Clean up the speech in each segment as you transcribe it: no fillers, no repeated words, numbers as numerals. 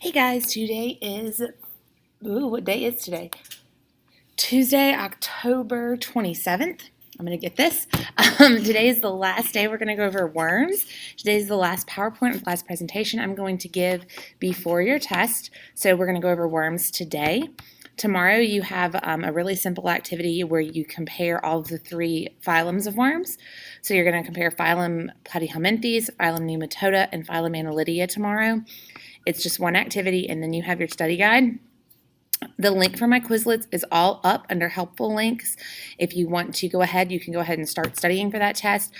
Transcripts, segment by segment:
Hey guys, what day is today? Tuesday, October 27th. I'm going to get this. Today is the last day we're going to go over worms. Today is the last PowerPoint and class presentation I'm going to give before your test. So we're going to go over worms today. Tomorrow you have a really simple activity where you compare all of the three phylums of worms. So you're going to compare phylum Platyhelminthes, phylum Nematoda, and phylum Analytica tomorrow. It's just one activity, and then you have your study guide. The link for my Quizlets is all up under helpful links. If you want to go ahead, you can go ahead and start studying for that test.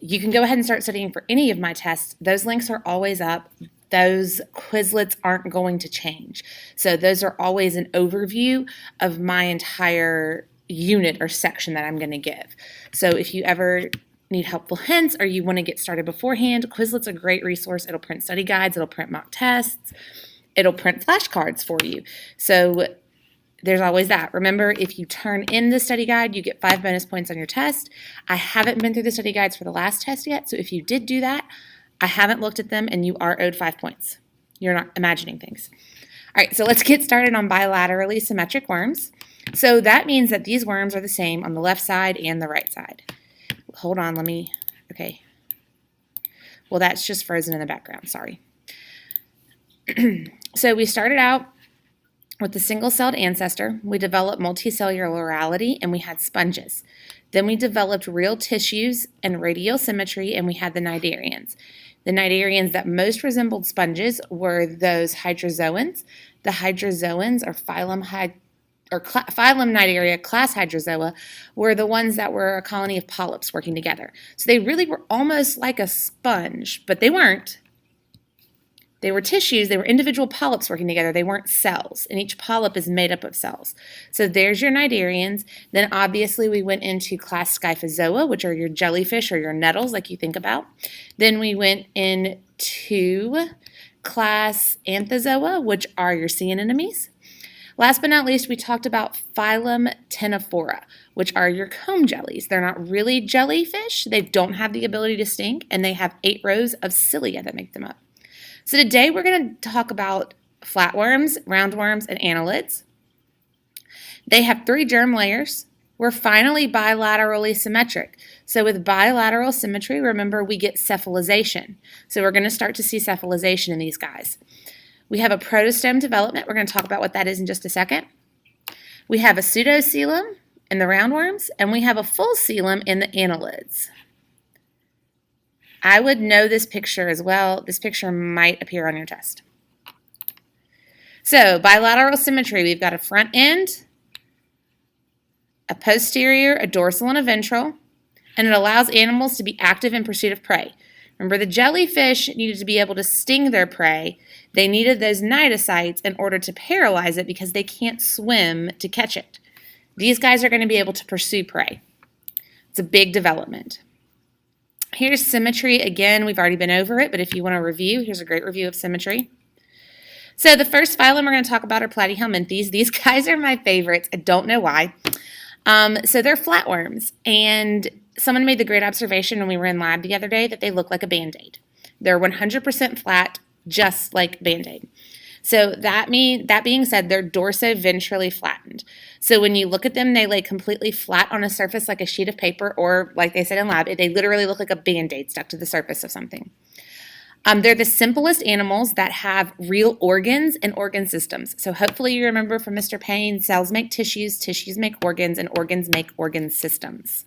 You can go ahead and start studying for any of my tests. Those links are always up. Those Quizlets aren't going to change. So those are always an overview of my entire unit or section that I'm going to give. So if you ever need helpful hints or you want to get started beforehand, Quizlet's a great resource. It'll print study guides, it'll print mock tests, it'll print flashcards for you. So there's always that. Remember, if you turn in the study guide, you get 5 bonus points on your test. I haven't been through the study guides for the last test yet, so if you did do that, I haven't looked at them and you are owed 5 points. You're not imagining things. All right, so let's get started on bilaterally symmetric worms. So that means that these worms are the same on the left side and the right side. Hold on, okay. Well, that's just frozen in the background, sorry. So we started out with the single-celled ancestor. We developed multicellularity, and we had sponges. Then we developed real tissues and radial symmetry, and we had the cnidarians. The cnidarians that most resembled sponges were those hydrozoans. The hydrozoans are phylum Cnidaria, class Hydrozoa, were the ones that were a colony of polyps working together. So they really were almost like a sponge, but they weren't. They were tissues, they were individual polyps working together. They weren't cells, and each polyp is made up of cells. So there's your cnidarians. Then obviously we went into class Scyphozoa, which are your jellyfish or your nettles like you think about. Then we went into class Anthozoa, which are your sea anemones. Last but not least, we talked about phylum Ctenophora, which are your comb jellies. They're not really jellyfish. They don't have the ability to stink, and they have 8 rows of cilia that make them up. So today we're going to talk about flatworms, roundworms, and annelids. They have 3 germ layers. We're finally bilaterally symmetric. So with bilateral symmetry, remember we get cephalization. So we're going to start to see cephalization in these guys. We have a protostem development. We're going to talk about what that is in just a second. We have a pseudoselum in the roundworms, and we have a full coelom in the annelids. I would know this picture as well. This picture might appear on your test. So bilateral symmetry, we've got a front end, a posterior, a dorsal, and a ventral, and it allows animals to be active in pursuit of prey. Remember, the jellyfish needed to be able to sting their prey. They needed those cnidocytes in order to paralyze it because they can't swim to catch it. These guys are going to be able to pursue prey. It's a big development. Here's symmetry. Again, we've already been over it, but if you want to review, here's a great review of symmetry. So the first phylum we're going to talk about are Platyhelminthes. These guys are my favorites. I don't know why. So they're flatworms, and someone made the great observation when we were in lab the other day that they look like a Band-Aid. They're 100% flat, just like Band-Aid. So that being said, they're dorsoventrally flattened. So when you look at them, they lay completely flat on a surface like a sheet of paper, or like they said in lab, they literally look like a Band-Aid stuck to the surface of something. They're the simplest animals that have real organs and organ systems. So hopefully you remember from Mr. Payne, cells make tissues, tissues make organs, and organs make organ systems.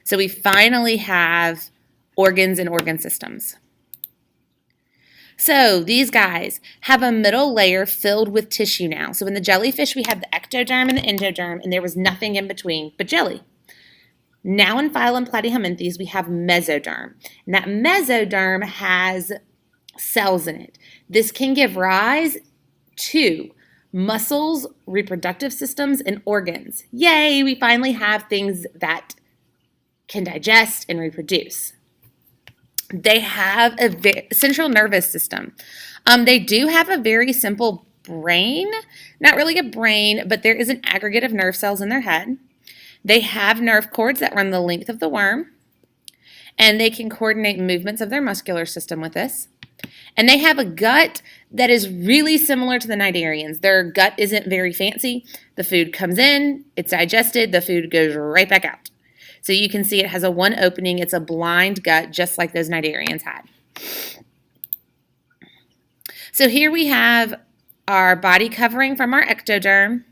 So we finally have organs and organ systems. So these guys have a middle layer filled with tissue now. So in the jellyfish, we have the ectoderm and the endoderm, and there was nothing in between but jelly. Now in phylum Platyhelminthes, we have mesoderm. And that mesoderm has cells in it. This can give rise to muscles, reproductive systems, and organs. Yay, we finally have things that can digest and reproduce. They have a central nervous system. They do have a very simple brain. Not really a brain, but there is an aggregate of nerve cells in their head. They have nerve cords that run the length of the worm, and they can coordinate movements of their muscular system with this. And they have a gut that is really similar to the cnidarians. Their gut isn't very fancy. The food comes in, it's digested, the food goes right back out. So you can see it has a one opening. It's a blind gut, just like those cnidarians had. So here we have our body covering from our ectoderm.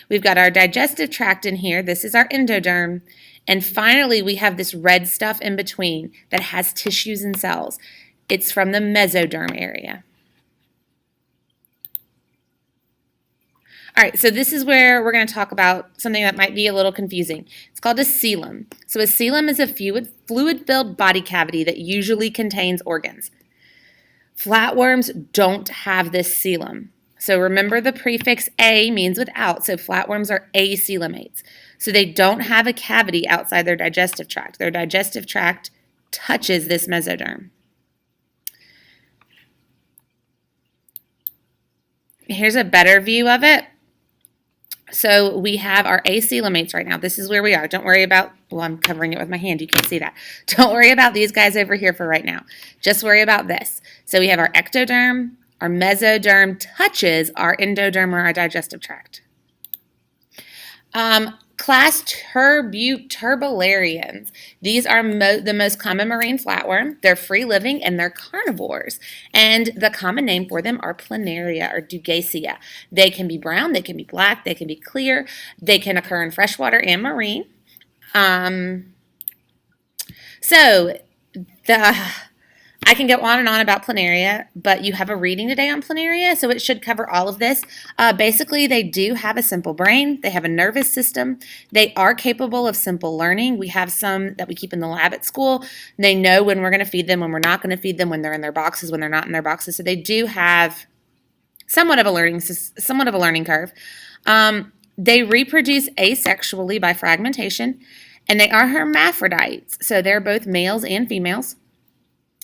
We've got our digestive tract in here. This is our endoderm. And finally, we have this red stuff in between that has tissues and cells. It's from the mesoderm area. All right, so this is where we're going to talk about something that might be a little confusing. It's called a coelom. So a coelom is a fluid-filled body cavity that usually contains organs. Flatworms don't have this coelom. So remember the prefix A means without, so flatworms are acoelomates. So they don't have a cavity outside their digestive tract. Their digestive tract touches this mesoderm. Here's a better view of it. So we have our acoelomates right now. This is where we are. Don't worry about, well, I'm covering it with my hand. You can't see that. Don't worry about these guys over here for right now. Just worry about this. So we have our ectoderm. Our mesoderm touches our endoderm or our digestive tract. Class Turbularians. These are the most common marine flatworm. They're free-living and they're carnivores. And the common name for them are planaria or Dugacea. They can be brown, they can be black, they can be clear. They can occur in freshwater and marine. I can go on and on about planaria, but you have a reading today on planaria, so it should cover all of this. Basically, they do have a simple brain. They have a nervous system. They are capable of simple learning. We have some that we keep in the lab at school. They know when we're going to feed them, when we're not going to feed them, when they're in their boxes, when they're not in their boxes. So they do have somewhat of a learning curve. They reproduce asexually by fragmentation, and they are hermaphrodites. So they're both males and females.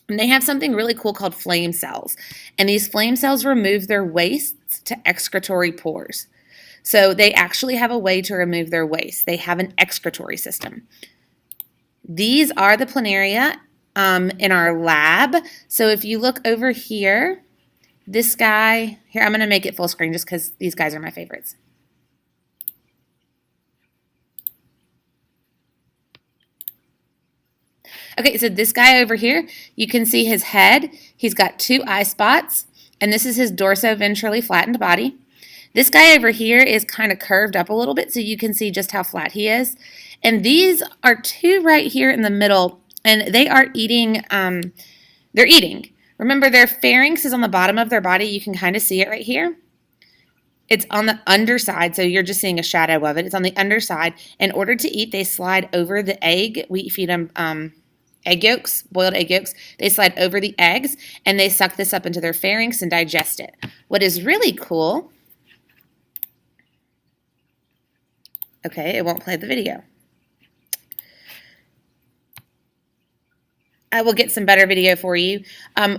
And they have something really cool called flame cells. And these flame cells remove their wastes to excretory pores. So they actually have a way to remove their waste. They have an excretory system. These are the planaria in our lab. So if you look over here, this guy, here I'm going to make it full screen just because these guys are my favorites. Okay, so this guy over here, you can see his head. He's got 2 eye spots, and this is his dorsoventrally flattened body. This guy over here is kind of curved up a little bit, so you can see just how flat he is. And these are 2 right here in the middle, and they are eating. They're eating. Remember, their pharynx is on the bottom of their body. You can kind of see it right here. It's on the underside, so you're just seeing a shadow of it. It's on the underside. In order to eat, they slide over the egg. We feed them egg yolks, boiled egg yolks. They slide over the eggs, and they suck this up into their pharynx and digest it. What is really cool, okay, it won't play the video. I will get some better video for you.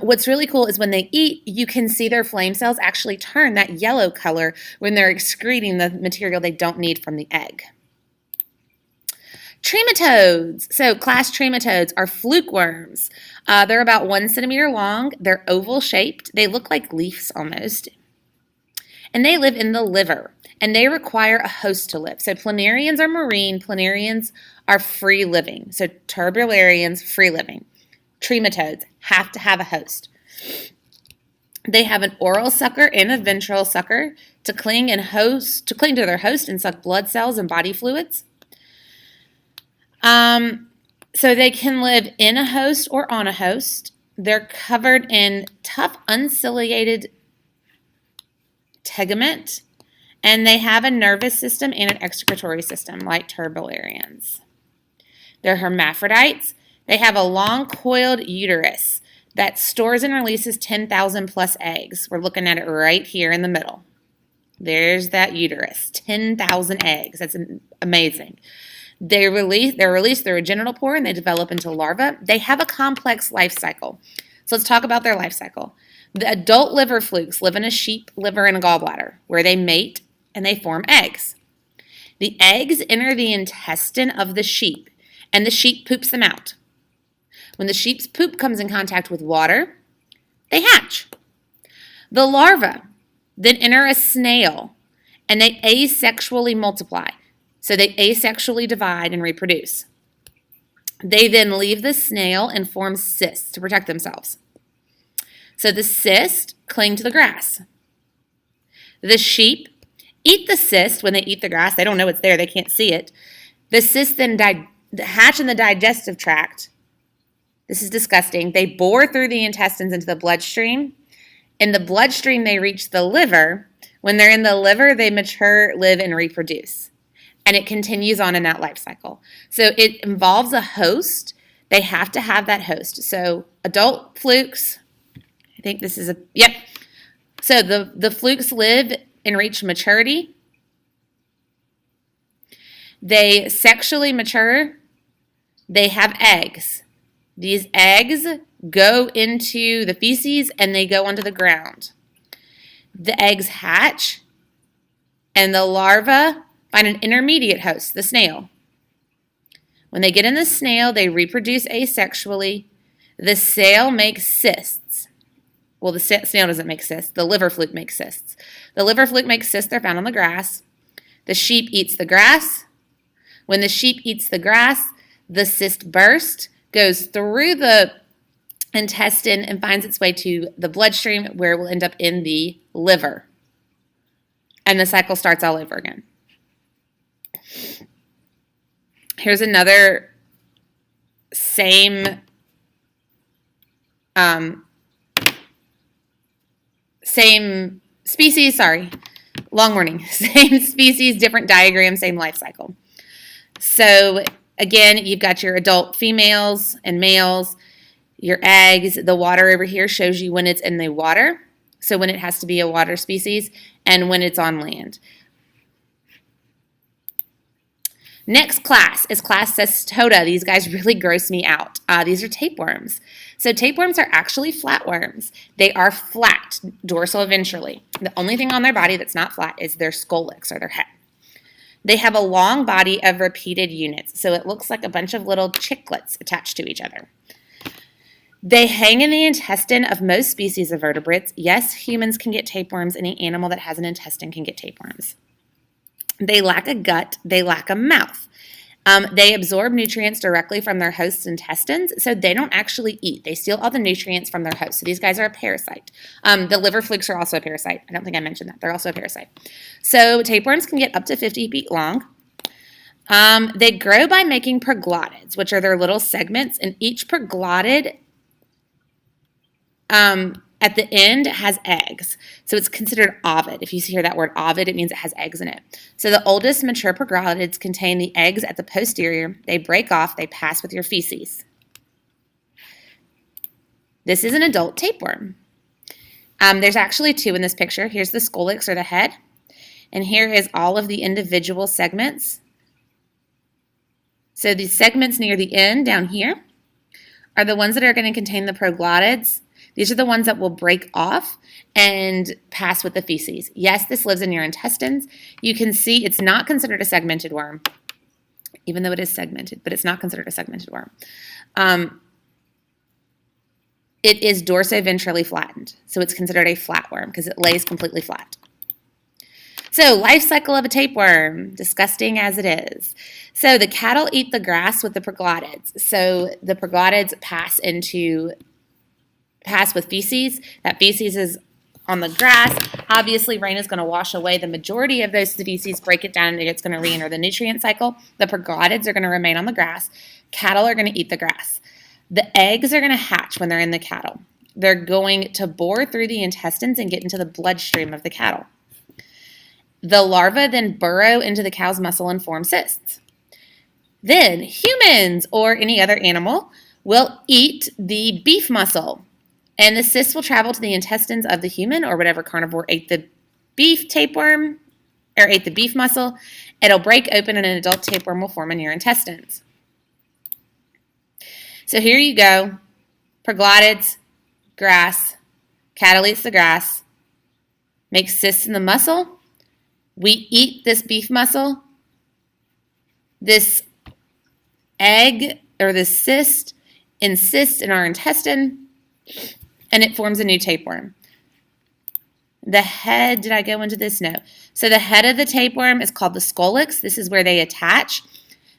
What's really cool is when they eat, you can see their flame cells actually turn that yellow color when they're excreting the material they don't need from the egg. Trematodes. So class Trematodes are fluke worms. They're about 1 centimeter long. They're oval shaped. They look like leaves almost. And they live in the liver. And they require a host to live. So planarians are marine. Planarians are free living. So turbularians, free living. Trematodes have to have a host. They have an oral sucker and a ventral sucker to cling to their host and suck blood cells and body fluids. So they can live in a host or on a host. They're covered in tough unciliated tegument, and they have a nervous system and an excretory system like turbularians. They're hermaphrodites. They have a long coiled uterus that stores and releases 10,000 plus eggs. We're looking at it right here in the middle. There's that uterus, 10,000 eggs. That's amazing. They're released through a genital pore and they develop into larvae. They have a complex life cycle. So let's talk about their life cycle. The adult liver flukes live in a sheep liver and a gallbladder where they mate and they form eggs. The eggs enter the intestine of the sheep and the sheep poops them out. When the sheep's poop comes in contact with water, they hatch. The larvae then enter a snail, and they asexually multiply. So they asexually divide and reproduce. They then leave the snail and form cysts to protect themselves. So the cysts cling to the grass. The sheep eat the cyst when they eat the grass. They don't know it's there. They can't see it. The cysts then hatch in the digestive tract. This is disgusting. They bore through the intestines into the bloodstream. In the bloodstream, they reach the liver. When they're in the liver, they mature, live, and reproduce. And it continues on in that life cycle. So it involves a host. They have to have that host. So adult flukes, I think this is yep. So the flukes live and reach maturity. They sexually mature. They have eggs. These eggs go into the feces and they go onto the ground. The eggs hatch, and the larvae find an intermediate host, the snail. When they get in the snail, they reproduce asexually. The snail makes cysts. Well, the snail doesn't make cysts. The liver fluke makes cysts. The liver fluke makes cysts. They're found on the grass. The sheep eats the grass. When the sheep eats the grass, the cyst bursts, goes through the intestine, and finds its way to the bloodstream, where it will end up in the liver. And the cycle starts all over again. Here's another same species, long morning. Same species, different diagram, same life cycle. So again, you've got your adult females and males, your eggs. The water over here shows you when it's in the water, so when it has to be a water species, and when it's on land. Next class is class Nematoda. These guys really gross me out. These are tapeworms. So tapeworms are actually flatworms. They are flat dorsoventrally. The only thing on their body that's not flat is their scolex, or their head. They have a long body of repeated units, so it looks like a bunch of little chiclets attached to each other. They hang in the intestine of most species of vertebrates. Yes, humans can get tapeworms. Any animal that has an intestine can get tapeworms. They lack a gut. They lack a mouth. They absorb nutrients directly from their host's intestines, so they don't actually eat. They steal all the nutrients from their host. So these guys are a parasite. The liver flukes are also a parasite. I don't think I mentioned that. They're also a parasite. So tapeworms can get up to 50 feet long. They grow by making proglottids, which are their little segments, and each proglottid at the end has eggs. So it's considered ovid. If you hear that word ovid, it means it has eggs in it. So the oldest mature proglottids contain the eggs at the posterior. They break off. They pass with your feces. This is an adult tapeworm. There's actually two in this picture. Here's the scolex, or the head. And here is all of the individual segments. So these segments near the end down here are the ones that are going to contain the proglottids. These are the ones that will break off and pass with the feces. Yes, this lives in your intestines. You can see it's not considered a segmented worm, even though it is segmented, but it's not considered a segmented worm. It is dorsoventrally flattened, so it's considered a flatworm because it lays completely flat. So, life cycle of a tapeworm, disgusting as it is. So, the cattle eat the grass with the proglottids. So, the proglottids pass with feces. That feces is on the grass. Obviously, rain is going to wash away the majority of those feces, break it down, and it's going to re-enter the nutrient cycle. The proglottids are going to remain on the grass. Cattle are going to eat the grass. The eggs are going to hatch when they're in the cattle. They're going to bore through the intestines and get into the bloodstream of the cattle. The larvae then burrow into the cow's muscle and form cysts. Then humans or any other animal will eat the beef muscle. And the cysts will travel to the intestines of the human or whatever carnivore ate the beef tapeworm or ate the beef muscle. It'll break open and an adult tapeworm will form in your intestines. So here you go. Proglottids, grass, cattle eats the grass, makes cysts in the muscle. We eat this beef muscle. This egg or this cyst insists in our intestine, and it forms a new tapeworm. The head, did I go into this? No. So the head of the tapeworm is called the scolex. This is where they attach.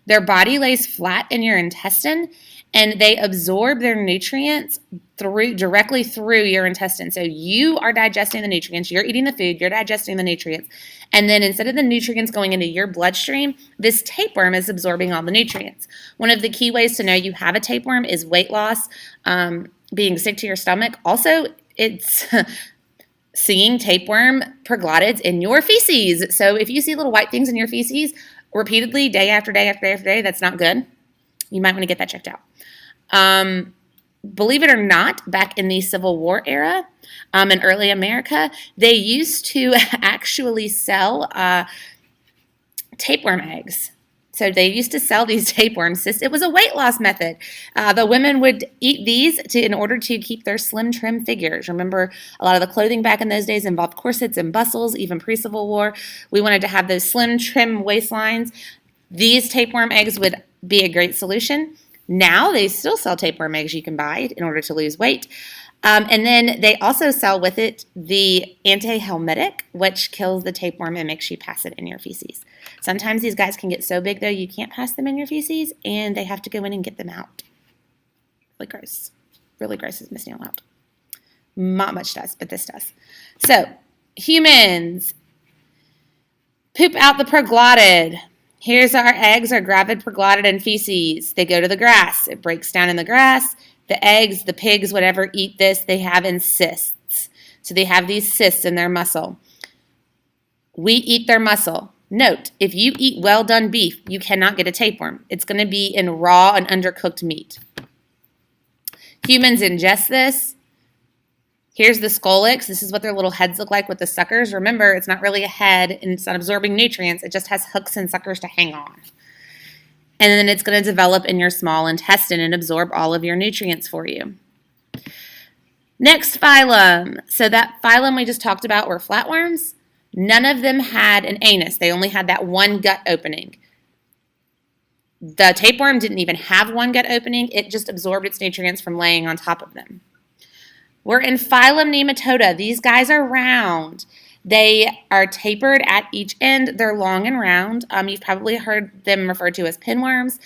Their body lays flat in your intestine, and they absorb their nutrients directly through your intestine. So you are digesting the nutrients, you're eating the food, you're digesting the nutrients, and then instead of the nutrients going into your bloodstream, this tapeworm is absorbing all the nutrients. One of the key ways to know you have a tapeworm is weight loss, being sick to your stomach. Also, it's seeing tapeworm proglottids in your feces. So if you see little white things in your feces repeatedly, day after day after day after day, that's not good. You might want to get that checked out. Believe it or not, back in the Civil War era, in early America, they used to actually sell tapeworm eggs. So they used to sell these tapeworms. It was a weight loss method. The women would eat these in order to keep their slim, trim figures. Remember, a lot of the clothing back in those days involved corsets and bustles, even pre-Civil War. We wanted to have those slim, trim waistlines. These tapeworm eggs would be a great solution. Now they still sell tapeworm eggs you can buy in order to lose weight. And then they also sell with it the antihelmintic, which kills the tapeworm and makes you pass it in your feces. Sometimes these guys can get so big, though, you can't pass them in your feces, and they have to go in and get them out. Really gross. Really gross is missing out. Not much does, but this does. So, humans poop out the proglottid. Here's our eggs, our gravid proglottid and feces. They go to the grass. It breaks down in the grass. The eggs, the pigs, whatever, eat this. They have in cysts. So they have these cysts in their muscle. We eat their muscle. Note, if you eat well-done beef, you cannot get a tapeworm. It's going to be in raw and undercooked meat. Humans ingest this. Here's the scolex. This is what their little heads look like with the suckers. Remember, it's not really a head, and it's not absorbing nutrients. It just has hooks and suckers to hang on. And then it's going to develop in your small intestine and absorb all of your nutrients for you. Next phylum. So that phylum we just talked about were flatworms. None of them had an anus. They only had that one gut opening. The tapeworm didn't even have one gut opening. It just absorbed its nutrients from laying on top of them. We're in phylum nematoda. These guys are round. They are tapered at each end. They're long and round. You've probably heard them referred to as pinworms.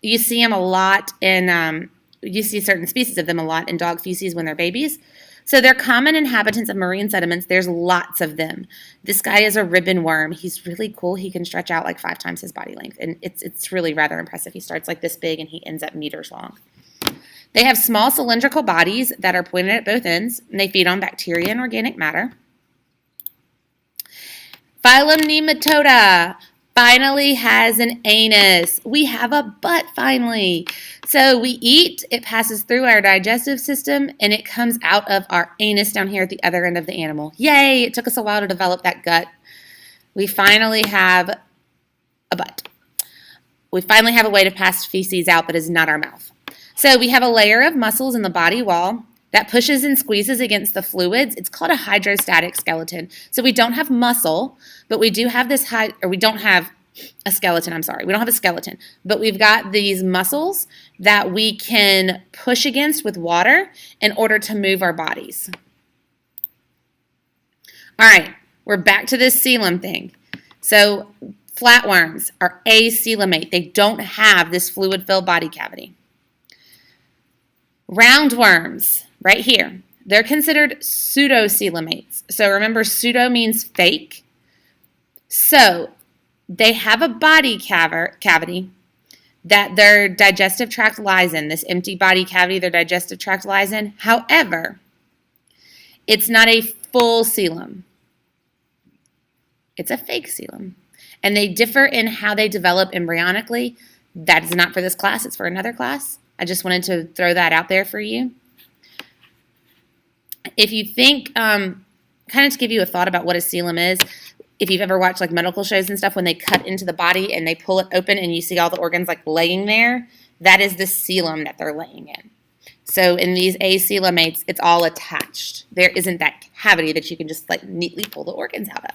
You see them a lot you see certain species of them a lot in dog feces when they're babies. So they're common inhabitants of marine sediments. There's lots of them. This guy is a ribbon worm. He's really cool. He can stretch out like 5 times his body length, and it's really rather impressive. He starts like this big, and he ends up meters long. They have small cylindrical bodies that are pointed at both ends, and they feed on bacteria and organic matter. Phylum nematoda finally has an anus. We have a butt finally. So we eat, it passes through our digestive system, and it comes out of our anus down here at the other end of the animal. Yay, it took us a while to develop that gut. We finally have a butt. We finally have a way to pass feces out that is not our mouth. So we have a layer of muscles in the body wall that pushes and squeezes against the fluids. It's called a hydrostatic skeleton. So we don't have muscle, but we do have we don't have a skeleton, We don't have a skeleton, but we've got these muscles that we can push against with water in order to move our bodies. All right, we're back to this coelom thing. So flatworms are acoelomate. They don't have this fluid-filled body cavity. Roundworms, right here, they're considered pseudoselamates. So remember, pseudo means fake. So they have a body cavity that their digestive tract lies in, this empty body cavity their digestive tract lies in. However, it's not a full coelom. It's a fake coelom. And they differ in how they develop embryonically. That is not for this class. It's for another class. I just wanted to throw that out there for you. If you think, kind of to give you a thought about what a coelom is, if you've ever watched like medical shows and stuff, when they cut into the body and they pull it open and you see all the organs like laying there, that is the coelom that they're laying in. So in these acoelomates, it's all attached. There isn't that cavity that you can just like neatly pull the organs out of.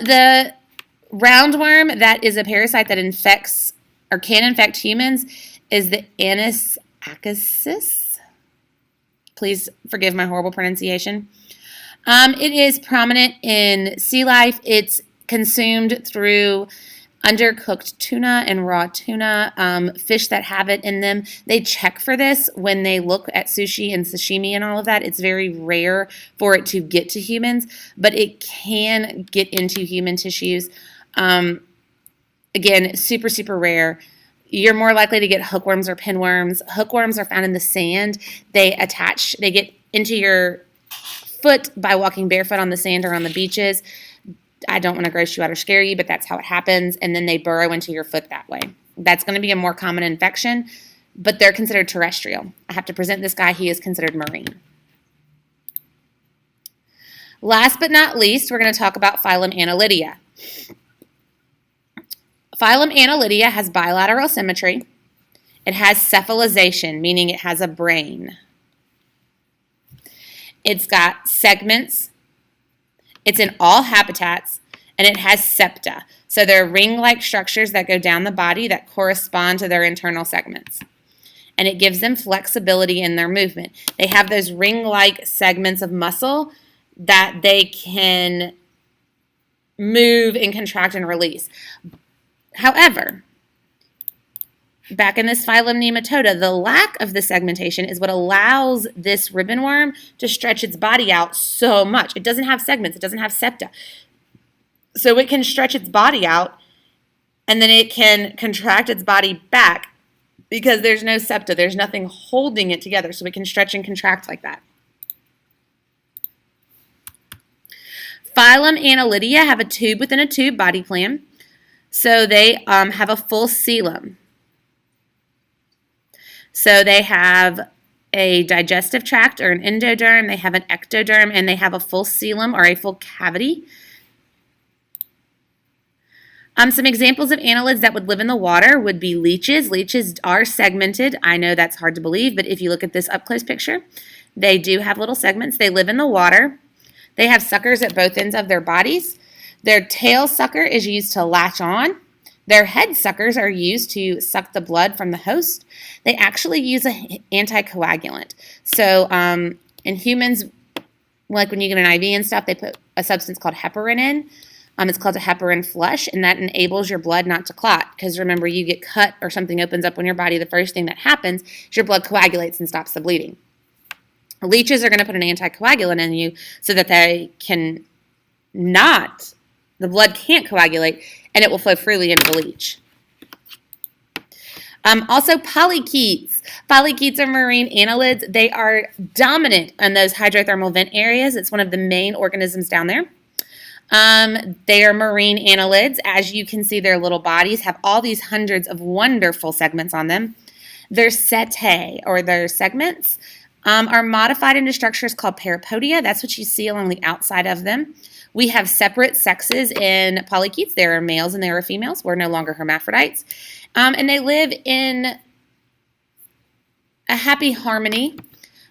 The roundworm that is a parasite that infects or can infect humans is the Anesthesis. Please forgive my horrible pronunciation. It is prominent in sea life. It's consumed through undercooked tuna and raw tuna, fish that have it in them. They check for this when they look at sushi and sashimi and all of that. It's very rare for it to get to humans, but it can get into human tissues. Again, super, super rare. You're more likely to get hookworms or pinworms. Hookworms are found in the sand. They get into your foot by walking barefoot on the sand or on the beaches. I don't want to gross you out or scare you, but that's how it happens. And then they burrow into your foot that way. That's going to be a more common infection, but they're considered terrestrial. I have to present this guy. He is considered marine. Last but not least, we're going to talk about phylum Analytica. Phylum Analytica has bilateral symmetry. It has cephalization, meaning it has a brain. It's got segments. It's in all habitats, and it has septa. So they're ring-like structures that go down the body that correspond to their internal segments. And it gives them flexibility in their movement. They have those ring-like segments of muscle that they can move and contract and release. However, back in this phylum nematoda, the lack of the segmentation is what allows this ribbon worm to stretch its body out so much. It doesn't have segments. It doesn't have septa. So it can stretch its body out, and then it can contract its body back because there's no septa. There's nothing holding it together, so it can stretch and contract like that. Phylum Analytica have a tube within a tube body plan. So they have a full coelom. So they have a digestive tract or an endoderm, they have an ectoderm, and they have a full coelom or a full cavity. Some examples of annelids that would live in the water would be leeches. Leeches are segmented. I know that's hard to believe, but if you look at this up-close picture, they do have little segments. They live in the water. They have suckers at both ends of their bodies. Their tail sucker is used to latch on. Their head suckers are used to suck the blood from the host. They actually use an anticoagulant. So in humans, like when you get an IV and stuff, they put a substance called heparin in. It's called a heparin flush, and that enables your blood not to clot. Because remember, you get cut or something opens up on your body, the first thing that happens is your blood coagulates and stops the bleeding. Leeches are going to put an anticoagulant in you so that they can not, the blood can't coagulate, and it will flow freely into the leech. Also, polychaetes. Polychaetes are marine annelids. They are dominant in those hydrothermal vent areas. It's one of the main organisms down there. They are marine annelids. As you can see, their little bodies have all these hundreds of wonderful segments on them. Their setae, or their segments, are modified into structures called parapodia. That's what you see along the outside of them. We have separate sexes in polychaetes. There are males and there are females. We're no longer hermaphrodites. And they live in a happy harmony.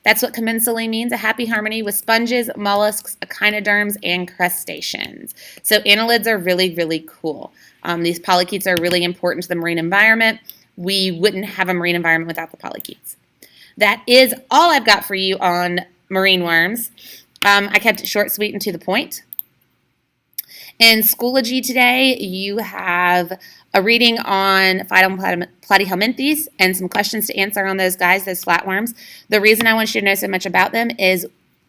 That's what commensally means, a happy harmony with sponges, mollusks, echinoderms, and crustaceans. So annelids are really, really cool. These polychaetes are really important to the marine environment. We wouldn't have a marine environment without the polychaetes. That is all I've got for you on marine worms. I kept it short, sweet, and to the point. In Schoology today, you have a reading on Phylum Platyhelminthes and some questions to answer on those guys, those flatworms. The reason I want you to know so much about them is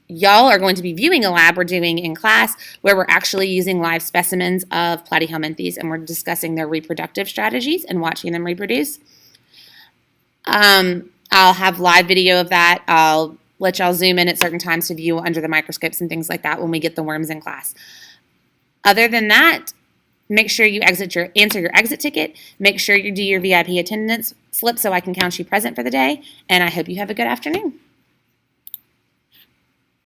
y'all are going to be viewing a lab we're doing in class where we're actually using live specimens of Platyhelminthes, and we're discussing their reproductive strategies and watching them reproduce. I'll have live video of that. I'll let y'all zoom in at certain times to view under the microscopes and things like that when we get the worms in class. Other than that, make sure you answer your exit ticket. Make sure you do your VIP attendance slip so I can count you present for the day. And I hope you have a good afternoon.